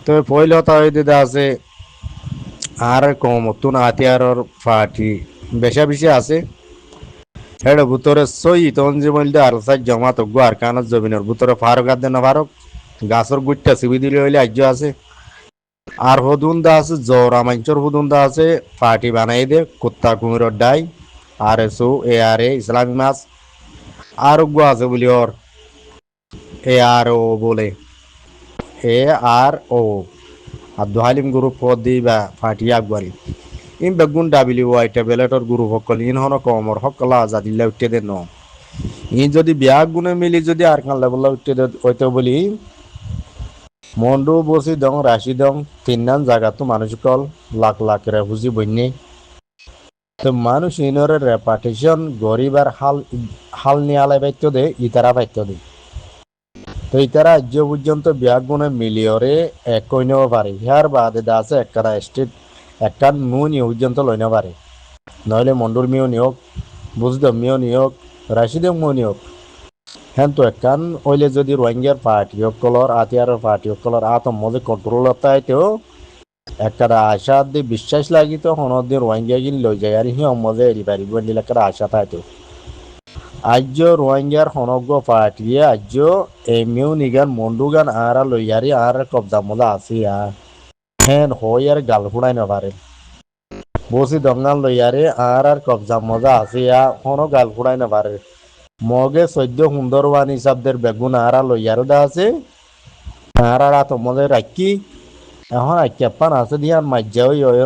তবে পইলে তা দিদা আছে আর কম তুন আতিয়ারর ফাটি বেশা বেশি আছে হেডে ভিতরে সই তখন যে বলতে আর সাইড জমা তো আর কানত জমিনের ভিতরে ফারক আর দেন ফারক গাছর গুটটা সিবি দিলে হইলে আজ্য আছে আর হদুন দা আছে জোরা মাঞ্চর হদুন দা আছে পার্টি বানাই দে কুত্তা কুমিরর ডাই আর এসো এ আর এ ইসলামী মাছ আর গো আছে বলি ওর এ আর ও বলে এ আর ও আব্দুল হালিম গ্রুপ পদ দি বা পার্টি আকবরি ইন বেগুন ডাবিলি ওয়াই টেবলেটর গ্রুপ সকল ইন হন কমর সকল আজাদিল্লা উঠতে দেন ইন যদি বিয়া গুণে মিলি যদি আর কান লেবল উঠতে দে হইতে বলি মন্ডু বসি দং রাশি দং তিন জায়গা তো মানুষ কল লাখ লাখ রেফুজি বন্যে তো মানুষ ইনরে রেপাটেশন গরিবার হাল হাল নিয়ালে পাইতো দে ইতারা পাইতো দে তো ইতারা আজ পর্যন্ত বিয়াক গুণে মিলিয়রে এক কইনেও পারে হিয়ার বাদে দাসে একটা স্টেট একটা মু নিয়ে পর্যন্ত লইনে পারে নইলে মন্ডুর মিও নিয়োগ বুঝদম মিও নিয়োগ রাশিদম মিও নিয়োগ হ্যাঁ তো একখান ওইলে যদি রোহিঙ্গার পার্টি কলর আতিয়ারের পার্টি কলর আতম মধ্যে কন্ট্রোল হতাইতো একটা আশা দি বিশ্বাস লাগিত হনদি রোহিঙ্গা গিন লই যায় আর হি মজে এরি পারিব নিলে একটা আশা থাইতো আজ রোহিঙ্গার হনগ্য পার্টি আজ এমিউ নিগান মন্ডুগান আরা লইয়ারি আর কবজা মজা আসিয়া হ্যাঁ হই আর গাল ফুড়াই না পারে বসি দঙ্গাল লইয়ারে আর কবজা মজা আসিয়া হনো গাল ফুড়াই না পারে মগে সদ্য সুন্দরবান হিসাবদের বেগুন আরা লইয়ারও দা আছে আরা রাত মজে রাখি এখন কেপান আছে দিয়ান মাজ্জা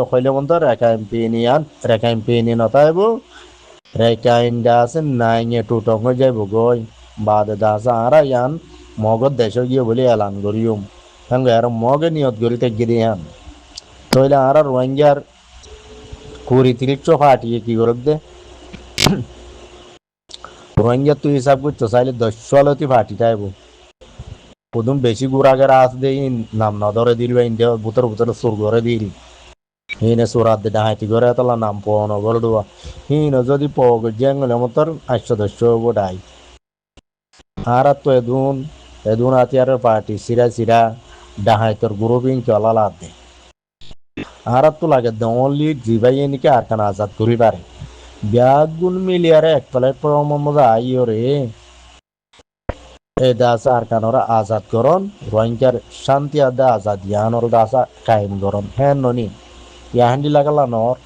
হইলে মন্ত রেখা এমপি নতাইব রেখা ইন্ডা আছে নাই নিয়ে টুটং হয়ে যাইব গই বাদে দাসা আরা ইয়ান মগত দেশ গিয়ে বলে এলান করিম সঙ্গে আর মগে নিয়ত করি থেকে দিয়ান তইলে আর রোহিঙ্গার 20-30 ফাটিয়ে কি করব দে রোহিঙ্গা তুই হিসাব করছো চাইলে 10 ফাটি যাইব প্রথম বেশি গুড়াগের আস দেই নাম না ধরে দিল ইন্ডিয়া ভিতরে সুর করে দিল হিনে সুরাত দে ডাহাইতি করে তলা নাম পন গড় দুয়া হিনে যদি পগ জেঙ্গলে মতর 800-1000 গোডাই আর তো এদুন আতিয়ার পার্টি সিরা ডাহাইতর গ্রুপিং চলা লাদ দে আর তো লাগে দলি জিবাই এনিকে আর কান আজাদ করি পারে ব্যাগুন মিলিয়ারে এক প্ল্যাটফর্ম মধ্যে আইও রে এ দাসা আর কানরা আজাদ করন রোহিঙ্গার শান্তি আদা আজাদ ইয়ানর দাসা কায়েম করন হ্যাঁ ননি ইয়াহান্ডি লাগালা নর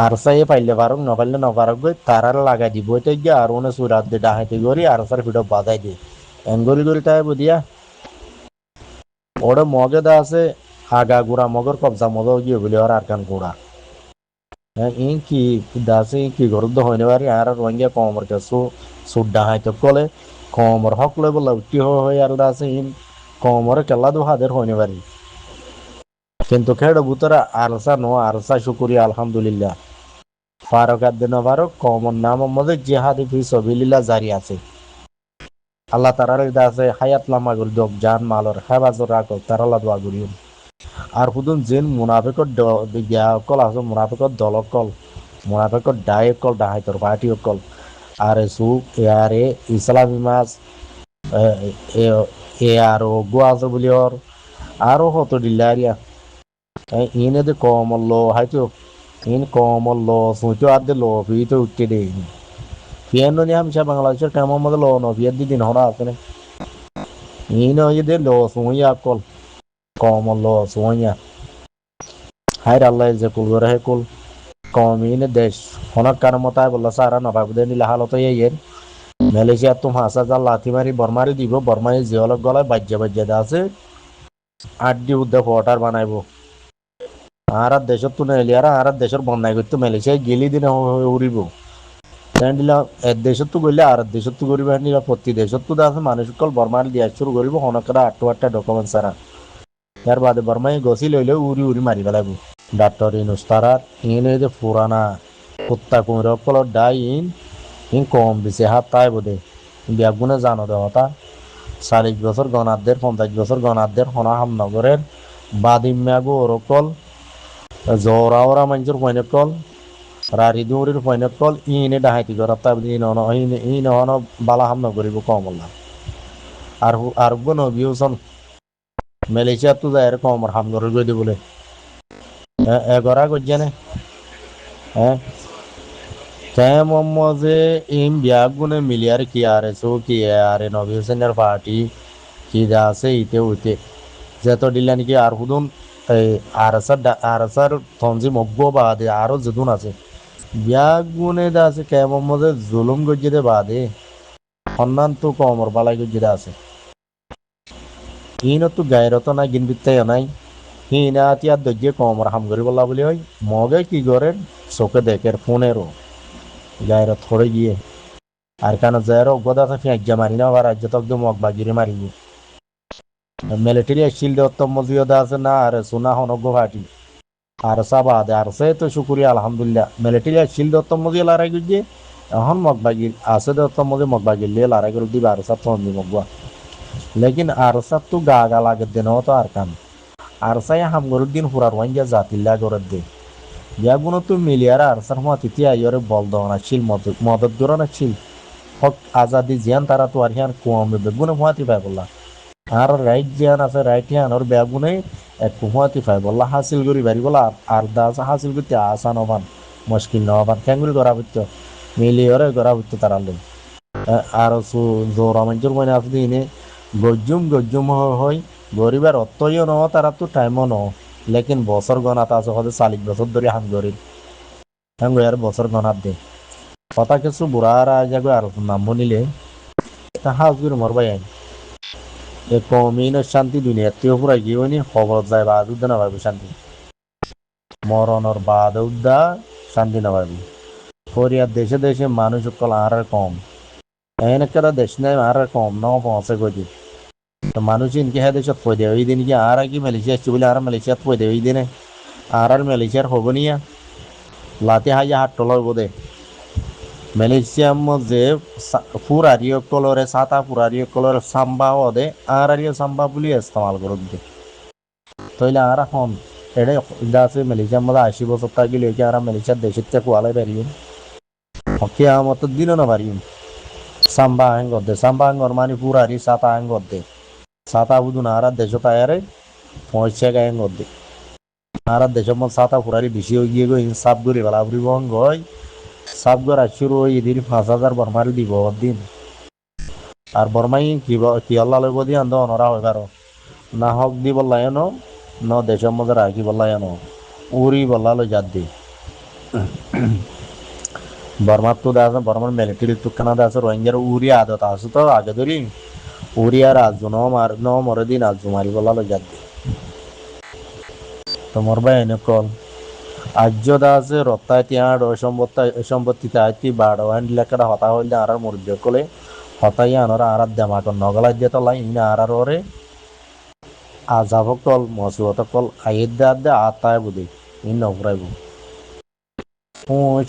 আর সাইয়ে পাইলে পারুক নপাইলে নপারক গই তারার লাগাই দিব এটা গিয়ে আর ওনে সুরাত দে ডাহাইতে গরি আর সার ভিডিও বাজাই দে এঙ্গরি গরি তাই বুদিয়া ওরে মগে দা আছে আগা গুড়া মগর কবজা মজা গিয়ে বলি আর কান গুড়া ইন কি দাসে কি গরুদ হইনে পারি আর রোহিঙ্গা কমর কে সুড্ডা হাইতে কলে কমর হক লই বলা উঠি হয় আর দাসে ইন কমর কেলা দু হাদের হইনে পারি কিন্তু খেড় বুতরা আরসা শুকুরি আলহামদুলিল্লাহ ফারুক আদিন ফারুক কমর নাম মধ্যে জিহাদি ফি সাবিলিল্লাহ জারি আছে আল্লাহ তারার দাসে হায়াত লামা গরি দক জান মালর হেফাজত রাখো তারালা দোয়া করিও আর হুদুন যেন মুনাফিকর গিয়া কল আছে মুনাফিকর দল কল মুনাফিকর ডায়ে কল ডাহাইতর পার্টি কল আর সু আর এ ইসলামী মাস এ আর গো আছে বলি ওর আরো হতো ডিল্লারিয়া ইনে দে কমল হয়তো ইন কমল সুইতো আর দে লো ফিতে উঠতে দে ফিয়ান নি হামশা বাংলাদেশের কেমন মধ্যে লো নফিয়ার দিন হরা আছে না ইন ওই দে লো সুইয়া কল কমল সুইয়া হায়র আল্লাহ যে কুল করে হে কুল কমিনে দেশ হনক কার মতায় বললা সারা নবাবুদে নিলে হালত ইয়ের মালয়েশিয়া তুম হাসা যা লাথি মারি বর্মারি দিব বর্মাই জিওলক গলায় বাজ্যা দা আছে আড্ডি উদ্দে ফটার বানাইব আর দেশত তো নেলিয়ার আর দেশের বন্যায় করতে মালয়েশিয়ায় গেলি দিনে উড়িব দিলা এক দেশত তো গেলে আর দেশত তো করিব নিলা প্রতি দেশত তো আছে মানুষ কল বর্মার দিয়া শুরু করিব হনকরা 8-8টা ডকুমেন্ট সারা ইয়ার বাদে বর্মাই গছি লইলে উড়ি মারি পেলাইব ডাক্তার ইনুস্তারার ইনে যে পুরানা কুত্তা কুমির কলর ডাই ইন কম বেশি হাত তাই বোধে ব্যাগুনে জানো দে হতা 40 বছর গণারদের 50 বছর গণারদের হনা হামনগরের বাদিম্যাগো ওরকল জোরা মানুষের পয়নে কল রারি দৌড়ির পয়নে কল ইনে ডাহাইতি করা তাই ইন হন বালা হামন করিব কমলা আর নবী হোসেন মালয়েশিয়া তো যায় কম হাম করে গই বলে এগরা করছে না হ্যাঁ মোহাম্মদে ইম বিয়াগুনে মিলিয়ার কি আরে সো কি আরে নবী হোসেনের পার্টি কি যা আছে ইতে উইতে যেত দিলা নাকি আর হুদুন এই আরসার তঞ্জিম অব্য বাদে আরো যদুন আছে বিয়াগুনে দা আছে কে মোহাম্মদে জুলুম গজ্জে দে বাদে সন্ধান তো কমর বালাই গজ্জে দা আছে ইনতো গায়রত নাই গিন বিত্তায় নাই হিনা তিয়া দজ্জে কমর হাম করি বলা বলি হয় মগে কি করেন চোখে দেখের ফোনেরও গায়রত থরে গিয়ে আর কেন যার অজ্ঞতা থাকে আজ্ঞা মারি না আবার রাজ্য তক মগ বাগিরে মারিব মিলিটারি শিল্ড উত্তম মজিয়দা আছে না আর সোনা হনজ্ঞ ফাটি আর সাবা দে আর সে তো শুকুরিয়া আলহামদুলিল্লাহ মিলিটারি শিল্ড উত্তম মজিয়া লড়াই করছে এখন মগ বাগির আছে দে উত্তম মজি মগ বাগির লিয়ে লড়াই করে দিবে আর সাত তন্দি মগুয়া লেকিন আর সাত তো গা গা লাগে দেন তো আর কান আর সাই হামগরুর দিন হুরার ওয়াইয়া জাতিল্লা গরদ দে ইয়াগুনো তো মিলিয়ার আর সার মত ইতিয়া ইয়রে বল দনা ছিল মদত গরনা ছিল হক আজাদি জিয়ান তারা তো আর হিয়ান কুয়ামে বেগুনে হুয়াতি পাই বললা আর রাইট জিয়ান আছে রাইট হিয়ান ওর বেগুনে এক হুয়াতি পাই বললা হাসিল করি বাড়ি বলা আর দাস হাসিল করতে আসান হবান মুশকিল না হবান কেঙ্গুলি করা বুঝতো মিলিয়রে করা বুঝতো তারা লোক আর জোরা মঞ্জুর মনে আছে দিনে গজ্জুম হয় গরিবের অত্যইও ন তারা তো টাইমও ন লেকিন বছর গণাত আছে হয়তো 40 বছর ধরে হাম আর বছর গণাত দে কথা কিছু বুড়ার আগে আর নাম নিলে হাজগুর মরবাই আইন এ কমিন শান্তি দুনিয়াতেও পুরাই গিয়ে নি খবর যায় বাদ উদ্দা না পাবি শান্তি মরণর বাদ উদ্দা শান্তি না পাবি ফরিয়ার দেশে দেশে মানুষ কল আর কম এনেকেরা দেশ নাই আর কম ন পৌঁছে গদি তো মানুষ ইনকে হ্যাঁ দেশত পয় দেয় ওই দিন কি আর কি মালয়েশিয়া আসছে বলে আর মালয়েশিয়াত পয় দেয় ওই দিনে আর মালয়েশিয়ার হব নিয়া লাতে হাইয়া হাত টলর বোধে মালয়েশিয়ার মধ্যে পুরারিও কলরে সাতা পুরারিও কলর সাম্বা ওদে আরিও সাম্বা বলি ইস্তেমাল করে দে তইলে আর এখন এটা আছে মালয়েশিয়ার মধ্যে 80 বছর থাকলে কি আর মালয়েশিয়ার দেশের থেকে কুয়ালাই পারিও হকি আমত দিনও না পারিও সাম্বা আঙ্গর দে সাম্বা আঙ্গর মানে পুরারি সাতা আঙ্গর দে সাতা বুধু না আর দেশ তায়ারে পয়সা গায়ে আঙ্গর দে আর দেশের মধ্যে সাতা পুরারি বেশি হয়ে গিয়ে গই সাপ গরি বেলা বুড়ি বহন গয় সাপ গড় শুরু হয়ে এদিন 5,000 বর্মারি দিব দিন আর বর্মাই কি আল্লাহ লইব দিয়ে আন্দ অনরা হয়ে পারো না হক দি বললাই ন দেশের মধ্যে রাখি বললাই উড়ি বললা লই যাত দি বর্মার তো আছে বর্মার মিলিটারি তুকানা আছে রোহিঙ্গার উড়ি আদত আছে তো আগে ধরি উড়ি আর আজু ন মরে দিন আজু মারি বললা লই যাত দি তো মরবাই এনে কল আজ্যদা আছে রত্তায় তিয়ার সম্পত্তিতে আইতি বাড়ো আইন লেখাটা হতা হইলে আর মরব্য কলে হতাই আনরা আর দেমাকন নগলাই দিয়ে তলাই ইনা আর ওরে আজাবক কল মসুয়ত কল আইদ দে আতায় বুদি ইন নফরাইব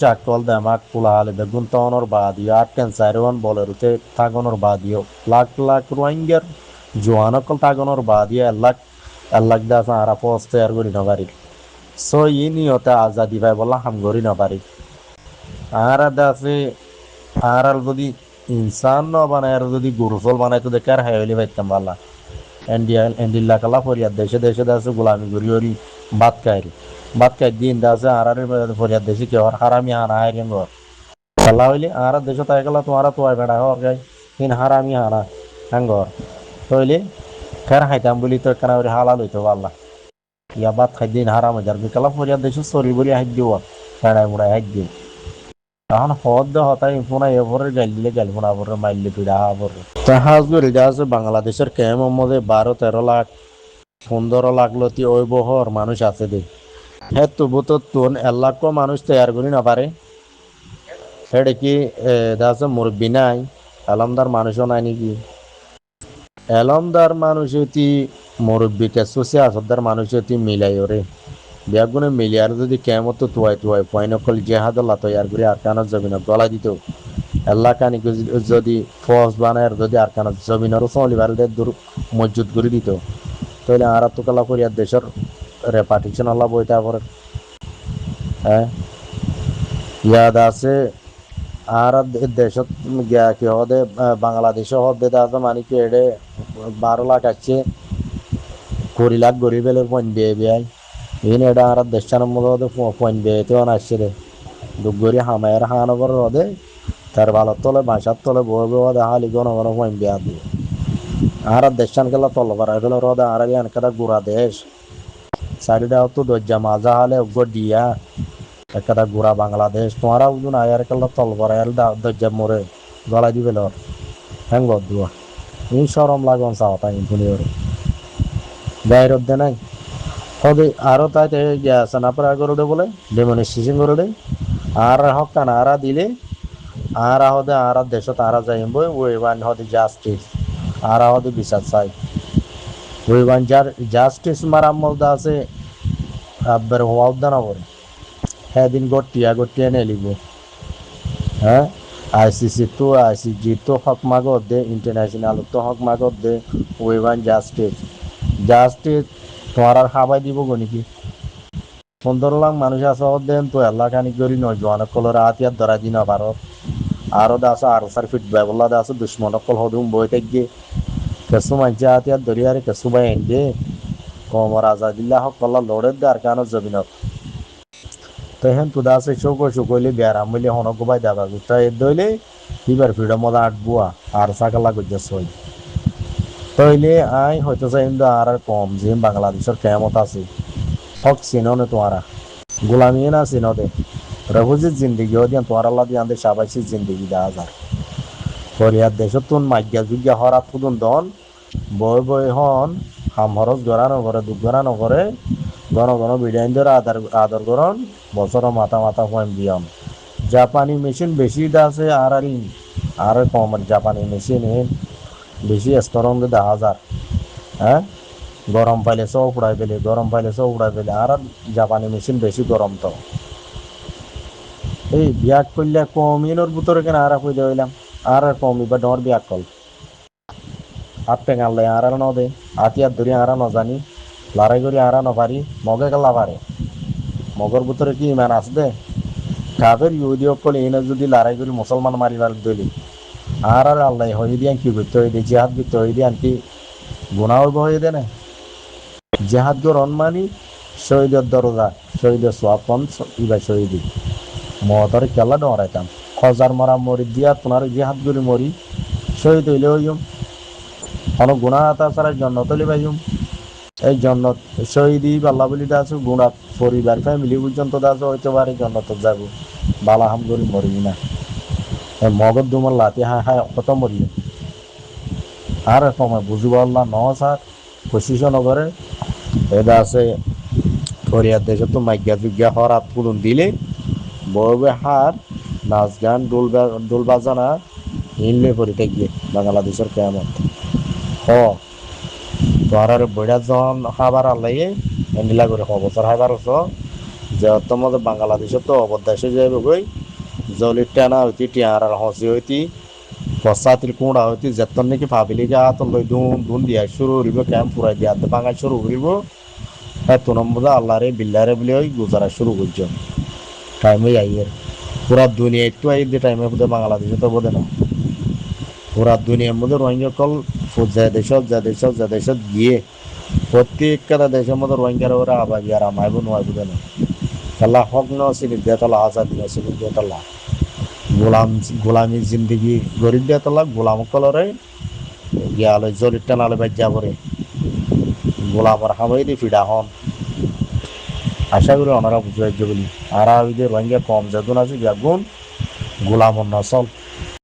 চাকল দেমাক পোলা হালে বেগুন তনর বাদিও আর ক্যান্সারওয়ান বলেরুতে থাগনর বাদিও লাখ লাখ রোহিঙ্গার জোয়ানকল থাগনর বাদিও এক লাখ দাস আরা পোস্ট আর করি নগারি সো ই নিয়তে আজাদি পাই বলা হাম করি নপারি আর দাসে আর যদি ইনসান ন বানায় আর যদি গুরুফল বানায় তো দেখে আর হাইলি পাইতাম পাল্লা এন্ডিল্লা কালা ফরিয়াদ দেশে দেশে দাসে গোলামি করি ওরি ভাত খাই দিন দাসে আর ফরিয়াদ দেশে কেউ আর হারামি হানা হাইরেন ঘর পাল্লা হইলে আর দেশে তাই গেলা তোমারা তো বেড়া হর গাই হিন হারামি হানা হাঙ্গর তইলে খের খাইতাম বলি তো কেন হালাল হইতো পাল্লা ইয়া ভাত খাই দিন হারাম হয়ে যাবে কালা ফরিয়াদ দেশে সরি বলি হাই দিব বেড়াই মুড়াই হাই দিন এখন হদ হতাই ফোনা এভরে গাইল দিলে গাইল ফোনা ভরে মাইলে পিড়া হাবরে জাহাজ গড়ি আছে বাংলাদেশের কেমন মধ্যে 12-13 লাখ 15 লাখ লতি ওই বহর মানুষ আছে দে হ্যাঁ তবু তো তুন 1 লাখ মানুষ তৈয়ার করি না পারে সেটা কি দাসে মুরব্বী নাই এলমদার মানুষও নাই নাকি এলমদার মানুষ অতি মুরব্বী কেসুসে আসদার মানুষ অতি মিলাই ওরে বেগুনে মিলিয়ার যদি কেমত তুয়াই পয়নকল জেহাদুল্লাহ তৈয়ার করে আরকানত জমিন গলা দিত আল্লাহ কানি যদি ফৌজ বানায় যদি আরকানত জমিনের চলিবার দূর মজুদ করে দিত তাহলে আর তো কালা করিয়া দেশের রেপার্টিশন আল্লাহ বইতে পরে হ্যাঁ ইয়াদ আছে আর দেশত গিয়া কি হদে বাংলাদেশে হদে আছে মানে কি এডে 12 লাখ আছে kurilat goribeler pon bebiyai in eda ara deshana mode pon bete on asire duggori hamayar hanogor rode তার ভালো তলে বাসার তলে বয়ে বয়ে হালি গণ গণ পয়েন বিয়া দিয়ে আর দেশান গেলা তল করা গেল রদে আর এনকাটা গুড়া দেশ সাইডে তো দরজা মাজা হালে দিয়া একটা গুড়া বাংলাদেশ তোমারা বুঝুন আয়ার কেলা তল করা আর দরজা মরে গলা দিবে লর হ্যাং দুয়া এই সরম লাগন চাওয়া ইনফুনি ওরে বাইরত দে নাই হদে আরো তাই গিয়েছে না পরে করে বলে ডেমনস্ট্রেশন করে দে আর হক কানা আরা দিলে আর হদে আর দেশত আর যাইব ওই বান হদে জাস্টিস আর হদে বিচার চাই ওই বান যার জাস্টিস মারাম মলদা আছে আব্বার হওয়াও দানা করে হ্যাঁ দিন গটিয়া নেলিব হ্যাঁ আইসিসি তো আইসিজি তো হক মাগত দে ইন্টারন্যাশনাল তো হক মাগত দে ওই বান জাস্টিস তোমার আর খাবাই দিব গো নাকি 15 লাখ মানুষ আছে দেন তো এলাকা খানি করি নয় জোয়ান কলর হাতিয়ার ধরা দিন ভারত আরো দাস আর সার ফিট বেবলা দাস দুশ্মন কল হদুম বই থেকে কেসু মানছে হাতিয়ার ধরি আর কেসু বাই এনে কমর আজাদিল্লা হক কল্লা লড়ে দে আর কেন জবিনত তো হেন তো দাস চৌকইলে বেড়াম বলে হনক বাই দাবা গুটা এ দইলে এবার ফিডা মজা আটবুয়া আর সাকালা গুজা সই তইলে আই হয়তো চাই আর কম যে বাংলাদেশের কেমত আছে হক চিনো নে তোমারা গোলামি না চিনো দে রহুজির জিন্দগি দিয়ান তোমার আল্লাহ দিয়ে আমাদের সাবাইসির জিন্দগি দেওয়া যায় ফরিয়ার দেশত তুন মাগ্যা যুগ্যা হরাত ফুদুন দন বই বই হন হাম হরস গড়া নগরে দুধ গড়া নগরে ঘন বিডিয়াইন ধরে আদর করন বছর মাথা পয়েম দিয়ন জাপানি মেশিন বেশি আছে আর কম জাপানি মেশিন বেশি স্তরং দেখা যায় হ্যাঁ গরম পাইলে সব উড়াই পেলে আর জাপানি মেশিন বেশি গরম তো এই বিয়াক করলে কমিনোর ভিতরে কেন আর কই দিলাম আর কমি বা ডর বিয়াক কল আপে গানলে আর ন দে আতিয়ার ধরি আর ন জানি লড়াই করি আর ন পারি মগে গেলা পারে মগর ভিতরে কি ইমান আছে দে কাফের ইহুদি অকল এনে যদি লড়াই করি মুসলমান মারিবার দলি আর আল্লাহ হয়ে দিয়ে কি করতে হয়ে দিয়ে জিহাদ করতে হয়ে দিয়ে আনকি গুণাও হয়ে দে না জেহাদ গরণ মানি শহীদের দরজা শহীদের সোয়াপন ইবা শহীদি মহতর খেলা ডরাইতাম খজার মরা মরি দিয়া তোমার জেহাদ করে মরি শহীদ হইলে হইম কোনো গুণা আতা ছাড়া জন্নত হলে পাইম এই জন্নত শহীদি বাল্লা বলি দাছো গুণা পরিবার ফ্যামিলি পর্যন্ত দাছো হইতে পারে জন্নত যাব বালা হাম করে মরি না মগজ দুমার লাতি হায় কত মরি আর সময় বুঝিব আল্লাহ ন স্যার কোশিশ নগরে এটা আছে ফরিয়ার দেশে তো মাইজ্ঞা বিজ্ঞা হওয়ার হাত পুরন দিলে বড় হার নাচ গান ডোল বাজানা ইনলে পরি থাকবে বাংলাদেশের কেমন তোহার বইটা যখন খাবার আল্লাহে এন্ডিলা করে বছর খাবার যে তোমাদের বাংলাদেশে তো অবদাসে যাইব গই জলির টানা হইতি টিয়ার হসি হইতি পশ্চাতির কুঁড়া হইতি যেতন নাকি ভাবিলি যে আতন লই ধুন দিয়া শুরু করিব ক্যাম্প পুরাই দিয়া বাঙাল শুরু করিব হ্যাঁ তো নম্বর আল্লাহরে বিল্লারে বলে ওই গুজারা শুরু করছ টাইমে আইয়ের পুরা দুনিয়া একটু আই দিয়ে টাইমে বোধ বাংলাদেশে তো বোধ না পুরা দুনিয়ার মধ্যে রোহিঙ্গা কল যা দেশত গিয়ে প্রত্যেকটা দেশের মধ্যে রোহিঙ্গার ওরা আবাদি আর আমাইব নোয়াই বোধ না খেলা হক ন চিনি দেতলা আজাদি ন চিনি দেতলা গোলামি জিন্দগি গরিব দেতলা গোলাম কলরে গিয়ালে জরির টানালে বাজ্যা পরে গোলামর হামাই দিয়ে ফিডা হন আশা করি ওনারা বুঝাইছে বলি আর রোহিঙ্গা কম যেগুন আছে বেগুন গোলামর নসল